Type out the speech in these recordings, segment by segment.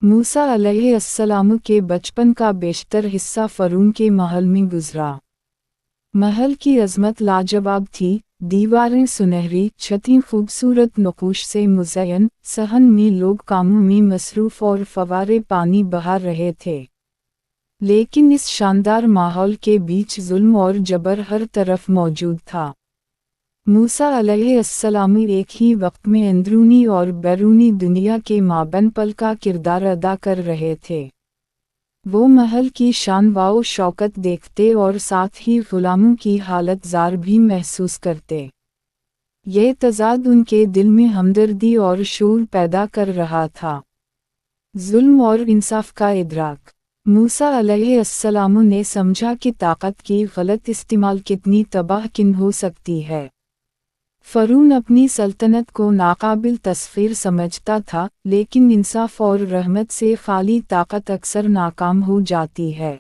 मूसा अलैहिस्सलाम के बचपन का बेशतर हिस्सा फ़रून के महल में गुजरा। महल की अज़मत लाजवाब थी, दीवारें सुनहरी, छतें खूबसूरत नक़ूश से मुज़य्यन, सहन में लोग कामों में मसरूफ़ और फव्वारे पानी बहा रहे थे। लेकिन इस शानदार माहौल के बीच जुल्म और जबर हर तरफ मौजूद था। मूसा अलैहिस्सलाम एक ही वक्त में अंदरूनी और बैरूनी दुनिया के माबैन पल का किरदार अदा कर रहे थे। वो महल की शान व शौकत देखते और साथ ही गुलामों की हालत ज़ार भी महसूस करते। ये तज़ाद उनके दिल में हमदर्दी और शूर पैदा कर रहा था। जुल्म और इंसाफ का इदराक। मूसा अलैहिस्सलाम ने समझा कि ताकत की गलत इस्तेमाल कितनी तबाहकुन हो सकती है। फ़रून अपनी सल्तनत को नाकाबिल तस्ख़ीर समझता था, लेकिन इंसाफ और रहमत से खाली ताकत अक्सर नाकाम हो जाती है।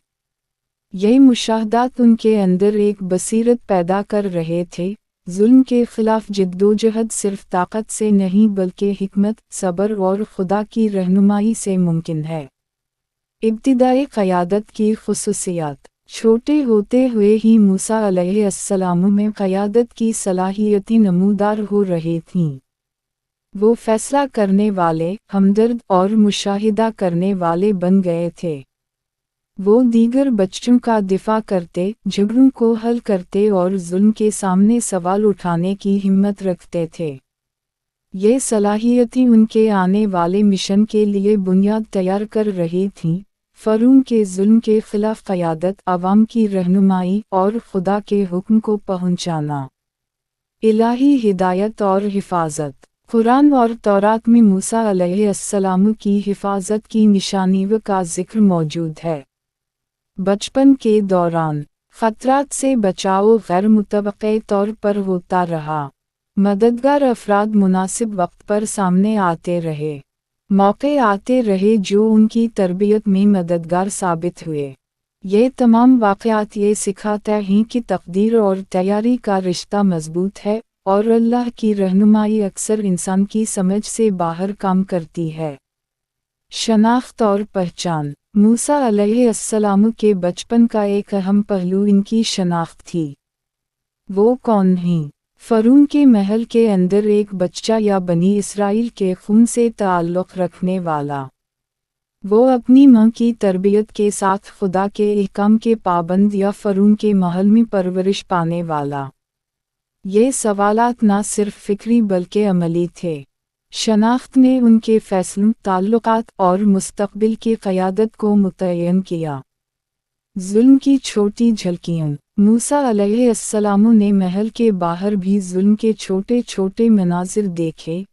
ये मुशाहदात उनके अंदर एक बसीरत पैदा कर रहे थे। जुल्म के ख़िलाफ़ जिद्दोजहद सिर्फ ताकत से नहीं बल्कि हिकमत, सब्र और खुदा की रहनुमाई से मुमकिन है। इब्तिदाई क़यादत की ख़ुसूसियात। छोटे होते हुए ही मूसा अलैहिस्सलाम में क़यादत की सलाहियतें नमूदार हो रही थीं। वो फ़ैसला करने वाले, हमदर्द और मुशाहिदा करने वाले बन गए थे। वो दीगर बच्चों का दिफ़ा करते, झगड़ों को हल करते और जुल्म के सामने सवाल उठाने की हिम्मत रखते थे। ये सलाहियतें उनके आने वाले मिशन के लिए बुनियाद तैयार कर रही थीं। फ़रून के जुल्म के ख़िलाफ़ क़यादत, अवाम की रहनुमाई और खुदा के हुक्म को पहुँचाना। इलाही हिदायत और हिफाजत। कुरान और तौरात में मूसा अलैहिस्सलाम की हिफाजत की निशानियों का ज़िक्र मौजूद है। बचपन के दौरान ख़तरात से बचाव गैर मुतवक्के तौर पर होता रहा। मददगार अफराद मुनासिब वक्त पर सामने आते रहे। मौके आते रहे जो उनकी तरबियत में मददगार साबित हुए। ये तमाम वाक़यात ये सिखाते हैं कि तक़दीर और तैयारी का रिश्ता मज़बूत है और अल्लाह की रहनुमाई अक्सर इंसान की समझ से बाहर काम करती है। शनाख्त और पहचान। मूसा अलैहिस्सलाम के बचपन का एक अहम पहलू इनकी शनाख्त थी। वो कौन हैं? फ़रून के महल के अंदर एक बच्चा या बनी इसराइल के खून से ताल्लुक़ रखने वाला। वो अपनी माँ की तरबियत के साथ खुदा के अहकाम के पाबंद या फ़रून के महल में परवरिश पाने वाला। ये सवालात न सिर्फ फ़िक्री बल्कि अमली थे। शनाख्त ने उनके फ़ैसलों, ताल्लुक़ात और मुस्तक़बिल की क़यादत को मुतय्यन किया। जुल्म की छोटी झलकियाँ। मूसा अलैहिस्सलाम ने महल के बाहर भी जुल्म के छोटे छोटे मनाज़िर देखे।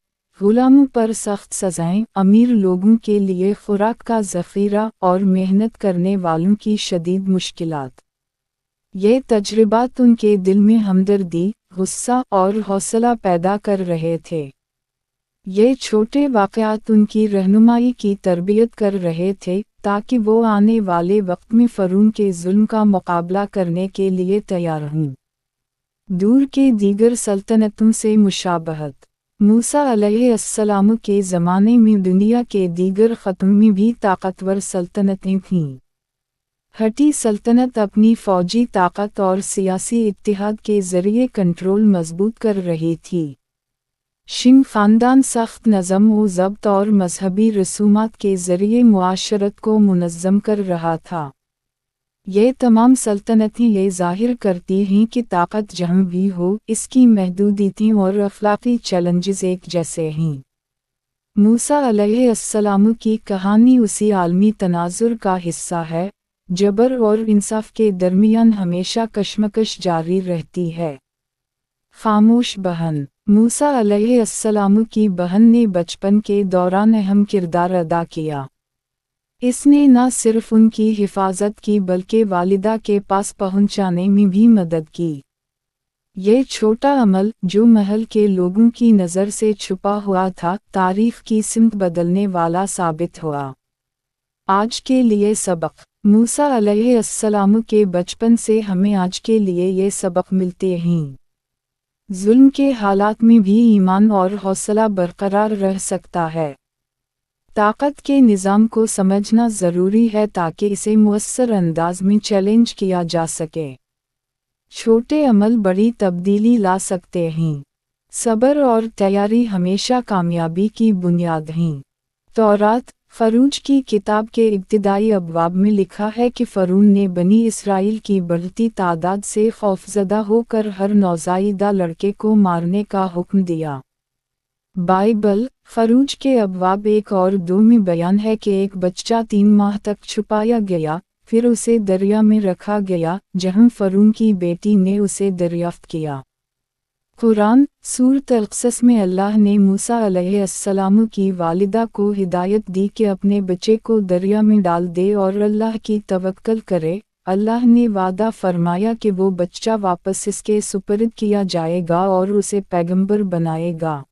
गुलामों पर सख्त सज़ाएं, अमीर लोगों के लिए खुराक का ज़ख़ीरा और मेहनत करने वालों की शदीद मुश्किलात। ये तजर्बात उनके दिल में हमदर्दी, गुस्सा और हौसला पैदा कर रहे थे। ये छोटे वाक़यात उनकी रहनुमाई की तरबियत कर रहे थे ताकि वो आने वाले वक्त में फ़रून के जुल्म का मुकाबला करने के लिए तैयार हों। दूर के दीगर सल्तनतों से मुशाबहत। मूसा अलैहिस्सलाम के ज़माने में दुनिया के दीगर ख़त्म में भी ताकतवर सल्तनतें थीं। हटी सल्तनत अपनी फ़ौजी ताकत और सियासी इत्तिहाद के ज़रिए कंट्रोल मज़बूत कर रही थी। शिंग ख़ानदान सख्त नज़म व ज़ब्त और मजहबी रसूमात के ज़रिए मुआशरत को मुनज़्ज़म कर रहा था। ये तमाम सल्तनतें ये ज़ाहिर करती हैं कि ताकत जहाँ भी हो, इसकी महदूदियतें और अखलाक़ी चैलेंजेस एक जैसे हैं। मूसा अलैहिस्सलाम की कहानी उसी आलमी तनाज़ुर का हिस्सा है। जबर और इंसाफ के दरमियान हमेशा कशमकश जारी रहती है। खामोश बहन। मूसा अलैहिस्सलाम की बहन ने बचपन के दौरान अहम किरदार अदा किया। इसने न सिर्फ उनकी हिफाजत की बल्कि वालिदा के पास पहुंचाने में भी मदद की। ये छोटा अमल, जो महल के लोगों की नज़र से छुपा हुआ था, तारीख़ की सिमत बदलने वाला साबित हुआ। आज के लिए सबक। मूसा अलैहिस्सलाम के बचपन से हमें आज के लिए ये सबक मिलते हैं। जुल्म के हालात में भी ईमान और हौसला बरकरार रह सकता है। ताकत के निज़ाम को समझना ज़रूरी है ताकि इसे मुअस्सर अंदाज में चैलेंज किया जा सके। छोटे अमल बड़ी तब्दीली ला सकते हैं। सब्र और तैयारी हमेशा कामयाबी की बुनियाद हैं। तौरात फ़रूज की किताब के इब्तिदाई अबवाब में लिखा है कि फ़रून ने बनी इसराइल की बढ़ती तादाद से खौफज़दा होकर हर नौज़ायदा लड़के को मारने का हुक्म दिया। बाइबल फ़रूज के अबवाब 1 और 2 में बयान है कि एक बच्चा 3 माह तक छुपाया गया, फिर उसे दरिया में रखा गया, जहाँ फ़रून की बेटी ने उसे दरियाफ्त किया। कुरान सूरत अल-क़सस में अल्लाह ने मूसा अलैहिस्सलाम की वालिदा को हिदायत दी कि अपने बच्चे को दरिया में डाल दे और अल्लाह की तवक्कल करे। अल्लाह ने वादा फरमाया कि वो बच्चा वापस इसके सुपुर्द किया जाएगा और उसे पैगंबर बनाएगा।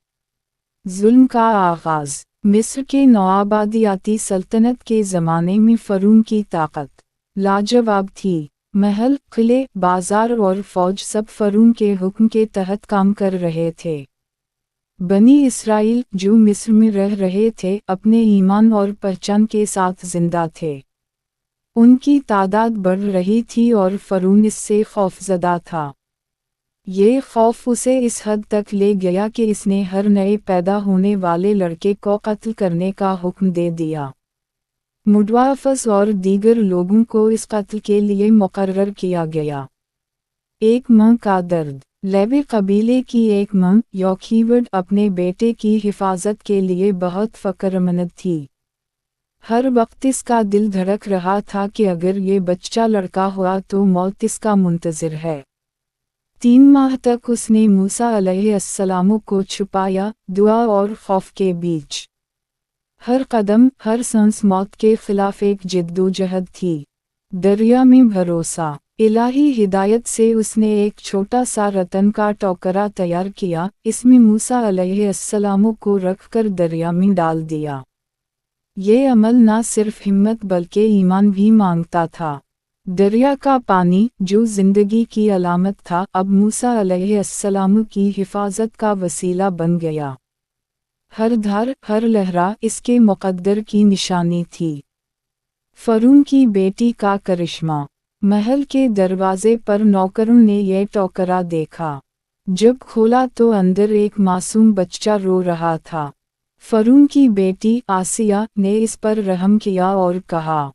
जुल्म का आगाज़ मिस्र के नौआबादियाती सल्तनत के ज़माने में फ़रून की ताकत लाजवाब थी। महल, किले, बाजार और फ़ौज सब फ़रून के हुक्म के तहत काम कर रहे थे। बनी इसराइल जो मिस्र में रह रहे थे अपने ईमान और पहचान के साथ जिंदा थे। उनकी तादाद बढ़ रही थी और फ़रून इससे खौफज़दा था। ये खौफ उसे इस हद तक ले गया कि इसने हर नए पैदा होने वाले लड़के को कत्ल करने का हुक्म दे दिया। मुडवाफस और दीगर लोगों को इस कत्ल के लिए मुकर्रर किया गया। एक माँ का दर्द लेवी कबीले की एक माँ योखीवड अपने बेटे की हिफाजत के लिए बहुत फ़िक्रमंद थी। हर वक्त इसका दिल धड़क रहा था कि अगर ये बच्चा लड़का हुआ तो मौत इसका मुंतज़िर है। 3 माह तक उसने मूसा अलैहिस्सलाम को छुपाया, दुआ और खौफ के बीच। हर कदम, हर सांस मौत के खिलाफ एक जिद्दोजहद थी। दरिया में भरोसा इलाही हिदायत से उसने एक छोटा सा रतन का टोकरा तैयार किया, इसमें मूसा अलैहिस्सलाम को रखकर दरिया में डाल दिया। ये अमल न सिर्फ हिम्मत बल्कि ईमान भी मांगता था। दरिया का पानी जो जिंदगी की अलामत था अब मूसा अलैहिस्सलाम की हिफाजत का वसीला बन गया। हर धार, हर लहरा इसके मुक़द्दर की निशानी थी। फ़रून की बेटी का करिश्मा महल के दरवाजे पर नौकरों ने यह टोकरा देखा। जब खोला तो अंदर एक मासूम बच्चा रो रहा था। फ़रून की बेटी आसिया ने इस पर रहम किया और कहा,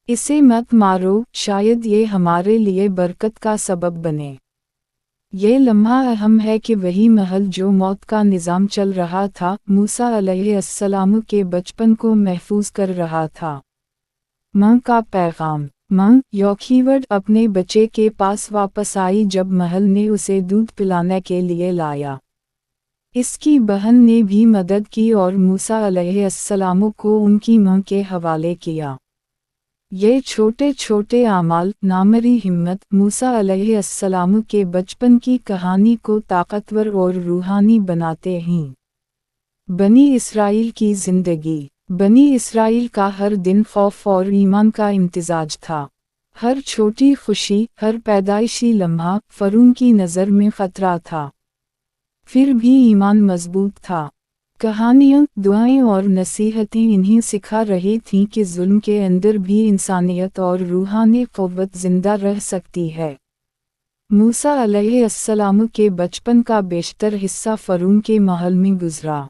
इसे मत मारो, शायद ये हमारे लिए बरकत का सबब बने। ये लम्हा अहम है कि वही महल जो मौत का निज़ाम चल रहा था, मूसा अलैहिस्सलाम के बचपन को महफूज कर रहा था। माँ का पैगाम माँ योखीवड अपने बच्चे के पास वापस आई जब महल ने उसे दूध पिलाने के लिए लाया। इसकी बहन ने भी मदद की और मूसा अलैहिस्सलाम को उनकी माँ के हवाले किया। ये छोटे छोटे आमाल, नामरी हिम्मत, मूसा अलैहिस्सलाम के बचपन की कहानी को ताकतवर और रूहानी बनाते हैं। बनी इसराइल की ज़िंदगी बनी इसराइल का हर दिन खौफ और ईमान का इम्तिजाज था। हर छोटी खुशी, हर पैदाइशी लम्हा फ़रून की नज़र में ख़तरा था। फिर भी ईमान मजबूत था। कहानियाँ, दुआएं और नसीहतें इन्हें सिखा रही थीं कि जुल्म के अंदर भी इंसानियत और रूहानी क़ुव्वत ज़िंदा रह सकती है। मूसा अलैहिस्सलाम के बचपन का बेशतर हिस्सा फ़रून के महल में गुजरा।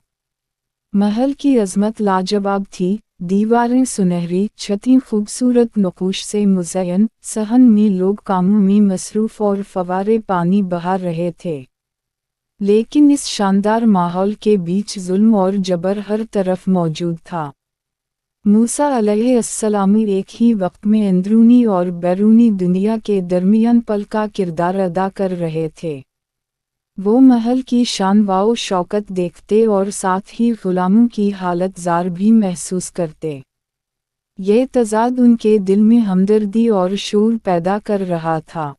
महल की अज़मत लाजवाब थी, दीवारें सुनहरी, छतें खूबसूरत नक़ूश से मुज़य्यन, सहन में लोग कामों में मसरूफ़ और फवारे पानी बहा रहे थे। लेकिन इस शानदार माहौल के बीच जुल्म और जबर हर तरफ मौजूद था। मूसा अलैहिस्सलाम एक ही वक्त में अंदरूनी और बैरूनी दुनिया के दरमियान पल का किरदार अदा कर रहे थे। वो महल की शान व शौकत देखते और साथ ही गुलामों की हालत ज़ार भी महसूस करते। ये तज़ाद उनके दिल में हमदर्दी और शूर पैदा कर रहा था।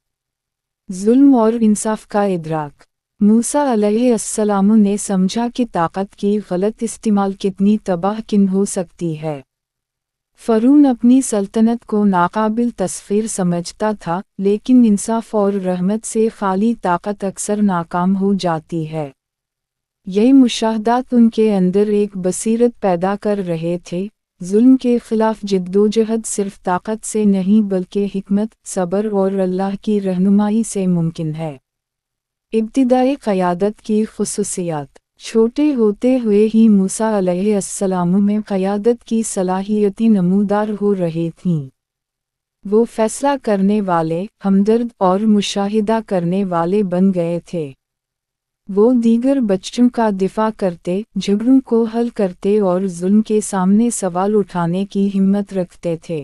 जुल्म और इंसाफ का इदराक मूसा अलैहिस्सलाम ने समझा कि ताकत की गलत इस्तेमाल कितनी तबाहकुन हो सकती है। फ़रून अपनी सल्तनत को नाकाबिल तस्ख़ीर समझता था, लेकिन इंसाफ और रहमत से खाली ताकत अक्सर नाकाम हो जाती है। ये मुशाहदात उनके अंदर एक बसीरत पैदा कर रहे थे। जुल्म के खिलाफ जिद्दोजहद सिर्फ ताकत से नहीं बल्कि हिकमत, सब्र और अल्लाह की रहनुमाई से मुमकिन है। इब्तिदाई क़यादत की खुसूसियात। छोटे होते हुए ही मूसा अलैहिस्सलाम में क़यादत की सलाहियतें नमूदार हो रही थीं। वो फैसला करने वाले, हमदर्द और मुशाहिदा करने वाले बन गए थे। वो दीगर बच्चों का दिफा करते, झगड़ों को हल करते और जुल्म के सामने सवाल उठाने की हिम्मत रखते थे।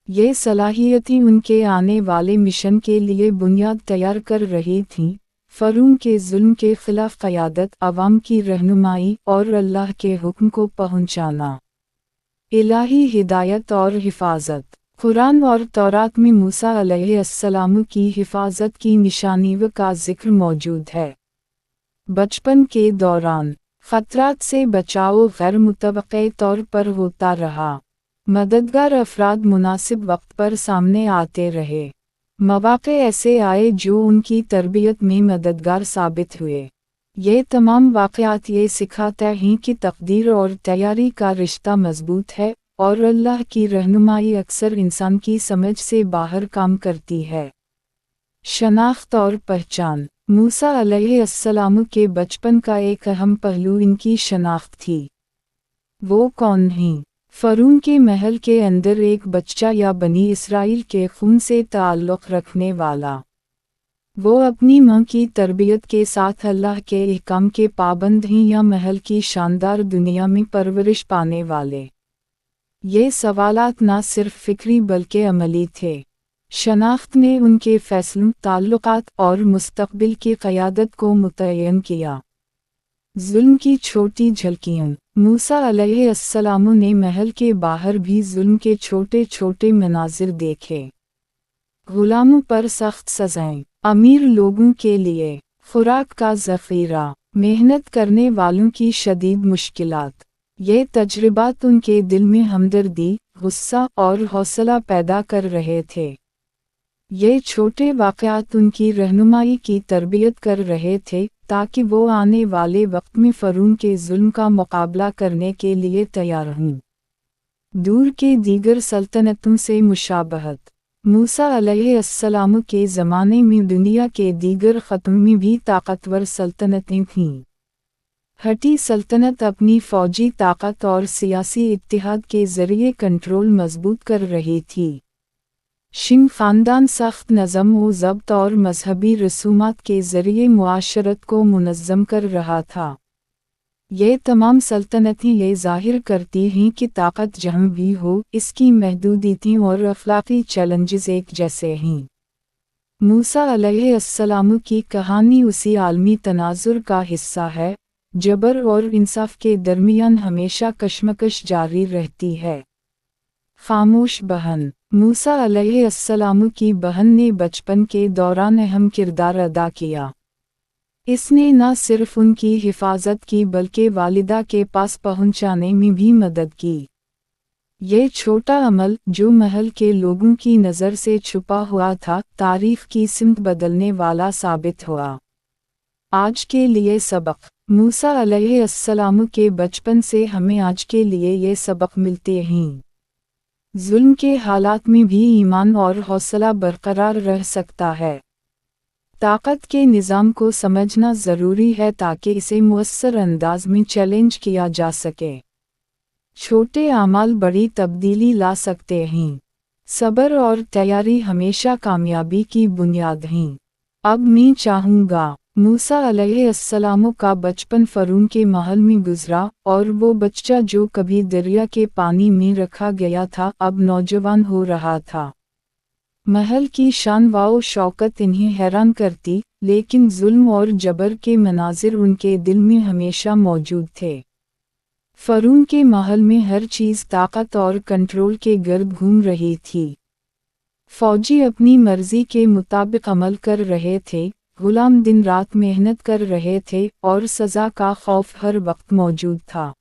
ये सलाहियतें उनके आने वाले मिशन के लिए बुनियाद तैयार कर रही थीं। फ़िरौन के जुल्म के खिलाफ क़यादत, अवाम की रहनुमाई और अल्लाह के हुक्म को पहुँचाना। इलाही हिदायत और हिफाजत। कुरान और तौरात में मूसा अलैहिस्सलाम की हिफाजत की निशानियों का जिक्र मौजूद है। बचपन के दौरान ख़तरात से बचाव गैर मुतवक्के तौर पर होता रहा। मददगार अफराद मुनासिब वक्त पर सामने आते रहे। मौक़े ऐसे आए जो उनकी तरबियत में मददगार साबित हुए। ये तमाम वाक़यात ये सिखाते हैं कि तक़दीर और तैयारी का रिश्ता मज़बूत है और अल्लाह की रहनुमाई अक्सर इंसान की समझ से बाहर काम करती है। शनाख्त और पहचान। मूसा अलैहिस्सलाम के बचपन का एक अहम पहलू इनकी शनाख्त थी। वो कौन हैं? फ़िरौन के महल के अंदर एक बच्चा या बनी इसराइल के खून से ताल्लुक़ रखने वाला। वो अपनी माँ की तरबियत के साथ अल्लाह के अहकाम के पाबंद हैं या महल की शानदार दुनिया में परवरिश पाने वाले? ये सवालात न सिर्फ फ़िक्री बल्कि अमली थे। शनाख्त ने उनके फ़ैसलों, ताल्लुकात और मुस्तक़बिल की क़यादत को मुतय्यन किया। जुल्म की छोटी झलकियाँ। मूसा अलैहिस्सलाम ने महल के बाहर भी जुल्म के छोटे छोटे मनाज़िर देखे। गुलामों पर सख्त सज़ाएं, अमीर लोगों के लिए खुराक का ज़ख़ीरा, मेहनत करने वालों की शदीद मुश्किलात। ये तजर्बात उनके दिल में हमदर्दी, गुस्सा और हौसला पैदा कर रहे थे। ये छोटे वाक़यात उनकी रहनुमाई की तरबियत कर रहे थे ताकि वो आने वाले वक्त में फ़िरौन के जुल्म का मुकाबला करने के लिए तैयार हों। दूर के दीगर सल्तनतों से मुशाबहत। मूसा अलैहिस्सलाम के ज़माने में दुनिया के दीगर ख़त्म में भी ताकतवर सल्तनतें थीं। हटी सल्तनत अपनी फ़ौजी ताकत और सियासी इत्तिहाद के ज़रिए कंट्रोल मज़बूत कर रही थी। शिन ख़ानदान सख्त नज़म व ज़ब्त और मजहबी रसूमात के ज़रिए मुआशरत को मुनज़्ज़म कर रहा था। ये तमाम सल्तनतें ये ज़ाहिर करती हैं कि ताकत जहाँ भी हो, इसकी महदूदियतें और अखलाक़ी चैलेंजेस एक जैसे हैं। मूसा अलैहिस्सलाम की कहानी उसी आलमी तनाज़ुर का हिस्सा है। जबर और इंसाफ के दरमियान हमेशा कशमकश जारी रहती है। खामोश बहन। मूसा अलैहिस्सलाम की बहन ने बचपन के दौरान अहम किरदार अदा किया। इसने न सिर्फ उनकी हिफाजत की बल्कि वालिदा के पास पहुंचाने में भी मदद की। ये छोटा अमल, जो महल के लोगों की नज़र से छुपा हुआ था, तारीख़ की सिमत बदलने वाला साबित हुआ। आज के लिए सबक। मूसा अलैहिस्सलाम के बचपन से हमें आज के लिए ये सबक मिलते हैं। जुल्म के हालात में भी ईमान और हौसला बरकरार रह सकता है। ताकत के निज़ाम को समझना ज़रूरी है ताकि इसे मुअस्सर अंदाज में चैलेंज किया जा सके। छोटे आमाल बड़ी तब्दीली ला सकते हैं। सब्र और तैयारी हमेशा कामयाबी की बुनियाद हैं। अब मैं चाहूँगा। मूसा अलैहिस्सलाम का बचपन फ़िरौन के महल में गुज़रा, और वो बच्चा जो कभी दरिया के पानी में रखा गया था अब नौजवान हो रहा था। महल की शान व शौकत इन्हें हैरान करती, लेकिन जुल्म और जबर के मनाज़िर उनके दिल में हमेशा मौजूद थे। फ़िरौन के महल में हर चीज़ ताकत और कंट्रोल के गर्द घूम रही थी। फ़ौजी अपनी मर्ज़ी के मुताबिक अमल कर रहे थे, गुलाम दिन रात मेहनत कर रहे थे और सज़ा का खौफ हर वक्त मौजूद था।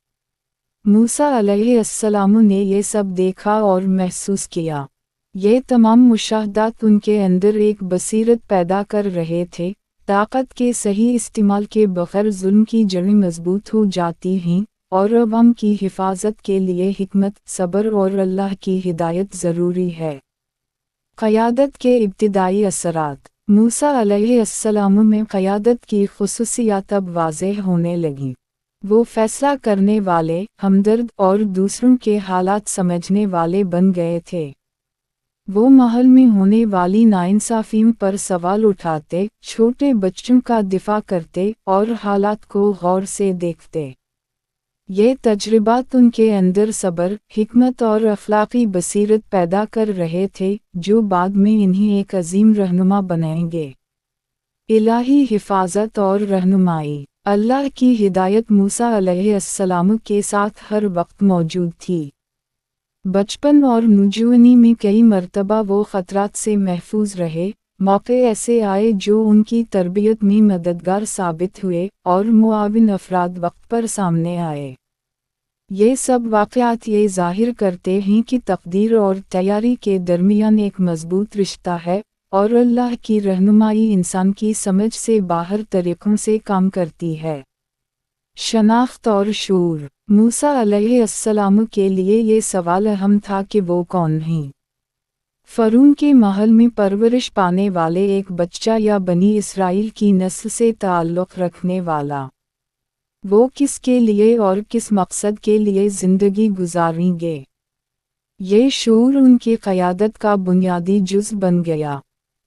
मूसा अलैहिस्सलाम ने ये सब देखा और महसूस किया। ये तमाम मुशाहदात उनके अंदर एक बसीरत पैदा कर रहे थे, طاقت کے صحیح استعمال کے بغیر ظلم کی جڑیں مضبوط ہو جاتی ہیں، اور عوام کی حفاظت کے لیے حکمت، صبر اور اللہ کی ہدایت ضروری ہے۔ قیادت کے ابتدائی اثرات۔ موسیٰ علیہ السلام میں قیادت کی خصوصیات اب واضح ہونے لگیں۔ وہ فیصلہ کرنے والے، ہمدرد اور دوسروں کے حالات سمجھنے والے بن گئے تھے۔ وہ محل میں ہونے والی ناانصافیوں پر سوال اٹھاتے، چھوٹے بچوں کا دفاع کرتے اور حالات کو غور سے دیکھتے۔ یہ تجربات ان کے اندر صبر، حکمت اور اخلاقی بصیرت پیدا کر رہے تھے، جو بعد میں انہیں ایک عظیم رہنما بنائیں گے۔ الہی حفاظت اور رہنمائی۔ اللہ کی ہدایت موسیٰ علیہ السلام کے ساتھ ہر وقت موجود تھی۔ بچپن اور نوجوانی میں کئی مرتبہ وہ خطرات سے محفوظ رہے، موقع ایسے آئے جو ان کی تربیت میں مددگار ثابت ہوئے، اور معاون افراد وقت پر سامنے آئے۔ یہ سب واقعات یہ ظاہر کرتے ہیں کہ تقدیر اور تیاری کے درمیان ایک مضبوط رشتہ ہے، اور اللہ کی رہنمائی انسان کی سمجھ سے باہر طریقوں سے کام کرتی ہے۔ شناخت اور شعور۔ موسیٰ علیہ السلام کے لیے یہ سوال اہم تھا کہ وہ کون ہیں۔ فرعون کے محل میں پرورش پانے والے ایک بچہ یا بنی اسرائیل کی نسل سے تعلق رکھنے والا۔ وہ کس کے لیے اور کس مقصد کے لیے زندگی گزاریں گے؟ یہ شعور ان کی قیادت کا بنیادی جز بن گیا۔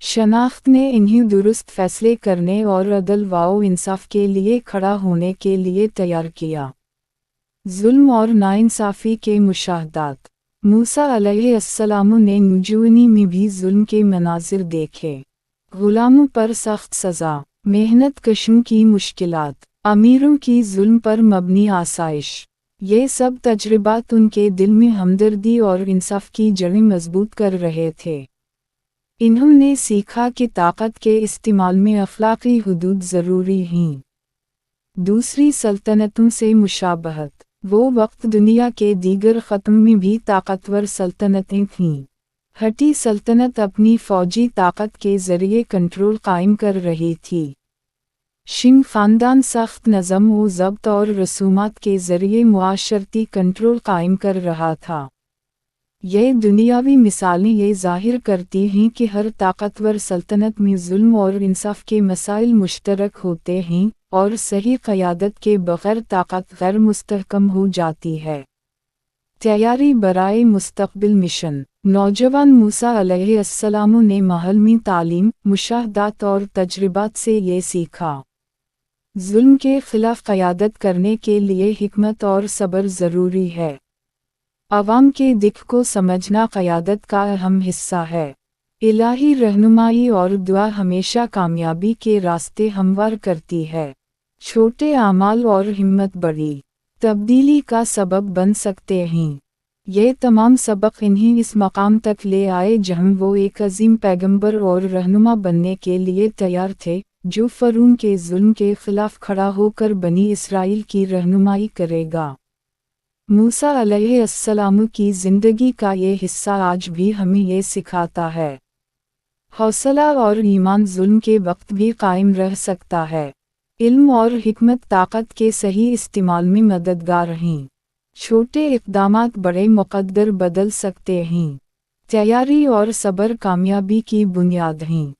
شناخت نے انہیں درست فیصلے کرنے اور عدل و انصاف کے لیے کھڑا ہونے کے لیے تیار کیا۔ ظلم اور ناانصافی کے مشاہدات۔ موسیٰ علیہ السلام نے نوجوانی میں بھی ظلم کے مناظر دیکھے۔ غلاموں پر سخت سزا، محنت کشوں کی مشکلات، امیروں کی ظلم پر مبنی آسائش۔ یہ سب تجربات ان کے دل میں ہمدردی اور انصاف کی جڑیں مضبوط کر رہے تھے۔ انہوں نے سیکھا کہ طاقت کے استعمال میں اخلاقی حدود ضروری ہیں۔ دوسری سلطنتوں سے مشابہت۔ وہ وقت دنیا کے دیگر خطوں میں بھی طاقتور سلطنتیں تھیں۔ ہٹی سلطنت اپنی فوجی طاقت کے ذریعے کنٹرول قائم کر رہی تھی۔ شنگ خاندان سخت نظم و ضبط اور رسومات کے ذریعے معاشرتی کنٹرول قائم کر رہا تھا۔ یہ دنیاوی مثالیں یہ ظاہر کرتی ہیں کہ ہر طاقتور سلطنت میں ظلم اور انصاف کے مسائل مشترک ہوتے ہیں، اور صحیح قیادت کے بغیر طاقت غیر مستحکم ہو جاتی ہے۔ تیاری برائے مستقبل مشن۔ نوجوان موسیٰ علیہ السلام نے محل میں تعلیم، مشاہدات اور تجربات سے یہ سیکھا۔ ظلم کے خلاف قیادت کرنے کے لیے حکمت اور صبر ضروری ہے۔ عوام کے دکھ کو سمجھنا قیادت کا اہم حصہ ہے۔ الہی رہنمائی اور دعا ہمیشہ کامیابی کے راستے ہموار کرتی ہے۔ چھوٹے اعمال اور ہمت بڑی تبدیلی کا سبب بن سکتے ہیں۔ یہ تمام سبق انہیں اس مقام تک لے آئے جہاں وہ ایک عظیم پیغمبر اور رہنما بننے کے لیے تیار تھے، جو فرعون کے ظلم کے خلاف کھڑا ہو کر بنی اسرائیل کی رہنمائی کرے گا۔ موسیٰ علیہ السلام کی زندگی کا یہ حصہ آج بھی ہمیں یہ سکھاتا ہے۔ حوصلہ اور ایمان ظلم کے وقت بھی قائم رہ سکتا ہے۔ علم اور حکمت طاقت کے صحیح استعمال میں مددگار ہیں۔ چھوٹے اقدامات بڑے مقدر بدل سکتے ہیں۔ تیاری اور صبر کامیابی کی بنیاد ہیں۔